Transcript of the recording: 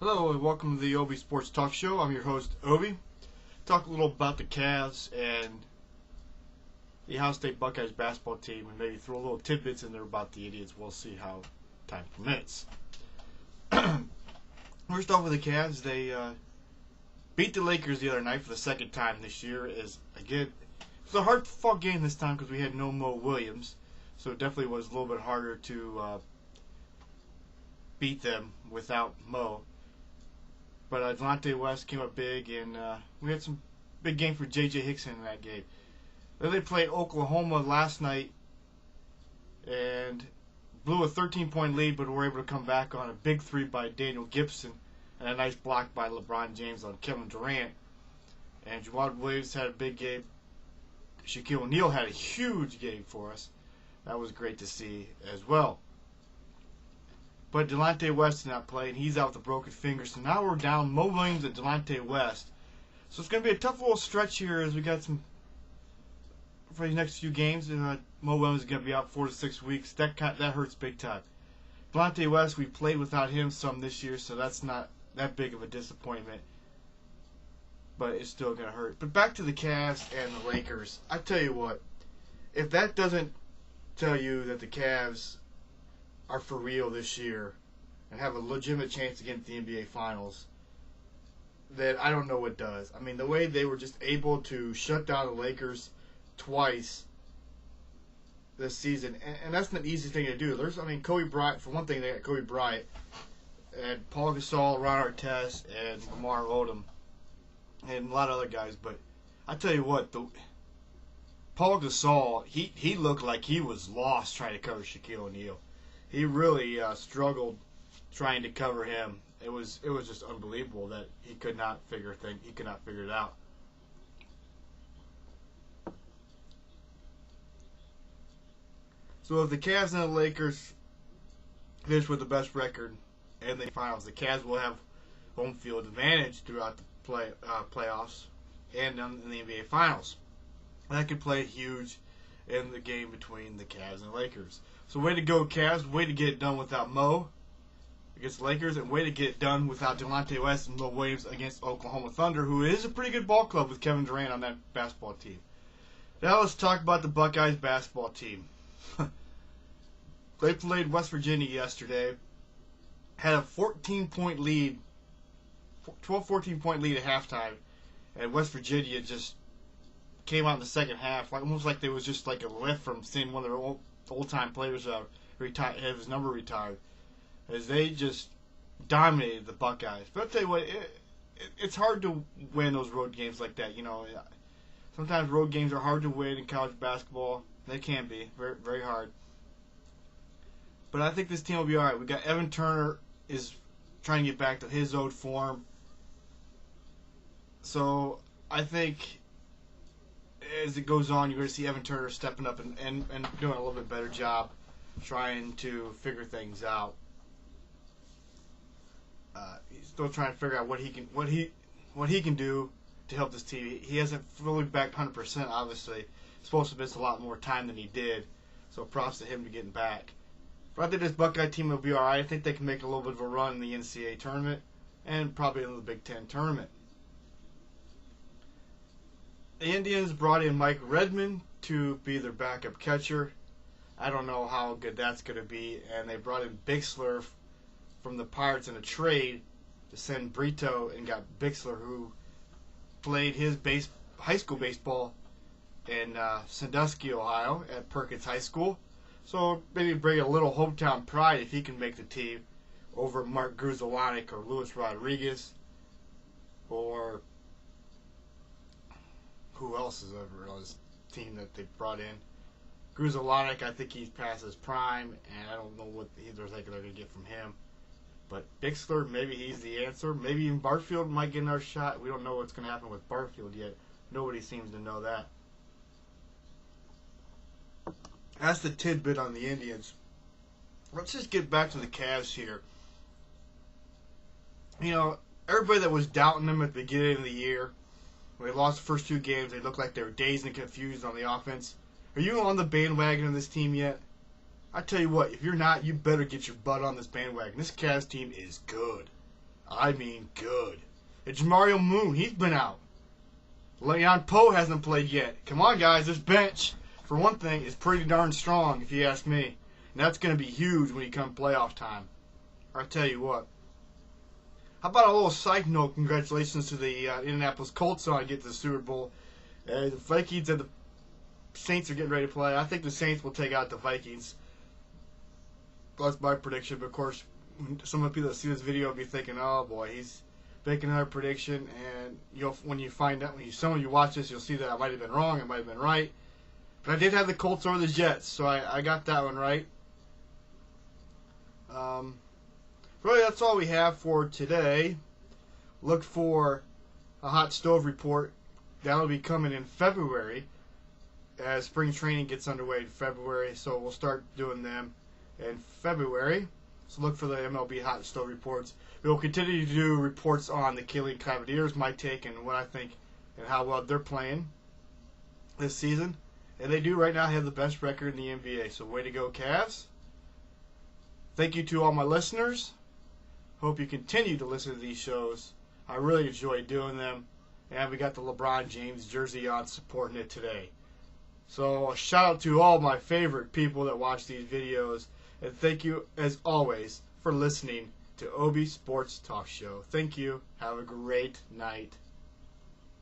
Hello and welcome to the Obi Sports Talk Show. I'm your host, Obi. Talk a little about the Cavs and the Ohio State Buckeyes basketball team and maybe throw a little tidbits in there about the Indians. We'll see how time permits. First off with the Cavs, they beat the Lakers the other night for the second time this year. It was a hard-fought game this time because we had no Mo Williams, so it definitely was a little bit harder to beat them without Mo. But Delonte West came up big, and we had some big game for J.J. Hickson in that game. Then they played Oklahoma last night and blew a 13-point lead, but were able to come back on a big three by Daniel Gibson and a nice block by LeBron James on Kevin Durant. And Jawad Williams had a big game. Shaquille O'Neal had a huge game for us. That was great to see as well. But Delonte West did not play, and he's out with a broken finger. So now we're down Mo Williams and Delonte West. So it's going to be a tough little stretch here as we got some for the next few games. Mo Williams is going to be out 4 to 6 weeks. That hurts big time. Delonte West, we played without him some this year, so that's not that big of a disappointment. But it's still going to hurt. But back to the Cavs and the Lakers. I tell you what, if that doesn't tell you that the Cavs are for real this year and have a legitimate chance to get into the NBA Finals, then I don't know what does. I mean, the way they were just able to shut down the Lakers twice this season, and that's not an easy thing to do. Kobe Bryant, for one thing, they got Kobe Bryant and Paul Gasol, Ron Artest, and Lamar Odom, and a lot of other guys. But I tell you what, Paul Gasol, he looked like he was lost trying to cover Shaquille O'Neal. He really struggled trying to cover him. It was just unbelievable that he could not figure it out. So if the Cavs and the Lakers finish with the best record in the finals, the Cavs will have home field advantage throughout the playoffs and in the NBA Finals. And that could play huge in the game between the Cavs and the Lakers. So way to go, Cavs. Way to get it done without Mo against the Lakers, and way to get it done without Delonte West and Mo Williams against Oklahoma Thunder, who is a pretty good ball club with Kevin Durant on that basketball team. Now let's talk about the Buckeyes basketball team. They played West Virginia yesterday, had a 14-point lead, 14-point lead at halftime, and West Virginia just came out in the second half, almost like there was just like a lift from seeing one of their old-time players have his number retired, as they just dominated the Buckeyes. But I'll tell you what, it's hard to win those road games like that. Sometimes road games are hard to win in college basketball. They can be very, very hard. But I think this team will be all right. We got Evan Turner is trying to get back to his old form. So I think as it goes on, you're going to see Evan Turner stepping up and doing a little bit better job trying to figure things out. He's still trying to figure out what he can do to help this team. He hasn't fully backed 100%. Obviously, he's supposed to miss a lot more time than he did. So props to him to getting back. But I think this Buckeye team will be all right. I think they can make a little bit of a run in the NCAA tournament and probably in the Big Ten tournament. The Indians brought in Mike Redmond to be their backup catcher. I don't know how good that's going to be. And they brought in Bixler from the Pirates in a trade to send Brito and got Bixler, who played his high school baseball in Sandusky, Ohio at Perkins High School. So maybe bring a little hometown pride if he can make the team over Mark Grudzielanek or Luis Rodriguez or who else is ever on this team that they brought in. Grudzielanek, I think he's past his prime, and I don't know what they're thinking they're going to get from him. But Bixler, maybe he's the answer. Maybe even Barfield might get another shot. We don't know what's going to happen with Barfield yet. Nobody seems to know that. That's the tidbit on the Indians. Let's just get back to the Cavs here. Everybody that was doubting them at the beginning of the year, when they lost the first two games, they looked like they were dazed and confused on the offense. Are you on the bandwagon of this team yet? I tell you what, if you're not, you better get your butt on this bandwagon. This Cavs team is good. I mean good. It's Mario Moon. He's been out. Leon Poe hasn't played yet. Come on, guys. This bench, for one thing, is pretty darn strong, if you ask me. And that's going to be huge when you come playoff time. I'll tell you what. How about a little side note? Congratulations to the Indianapolis Colts on getting to the Super Bowl. The Vikings and the Saints are getting ready to play. I think the Saints will take out the Vikings. That's my prediction. But, of course, some of the people that see this video will be thinking, oh, boy, he's making another prediction, and when you find out, some of you watch this, you'll see that I might have been wrong, I might have been right. But I did have the Colts over the Jets, so I got that one right. Really, that's all we have for today. Look for a hot stove report. That'll be coming in February, as spring training gets underway in February, so we'll start doing them in February. So look for the MLB hot stove reports. We will continue to do reports on the Cleveland Cavaliers, my take, and what I think and how well they're playing this season. And they do right now have the best record in the NBA. So way to go, Cavs. Thank you to all my listeners. Hope you continue to listen to these shows. I really enjoy doing them. And we got the LeBron James jersey on supporting it today. So a shout out to all my favorite people that watch these videos. And thank you, as always, for listening to Obie Sports Talk Show. Thank you. Have a great night.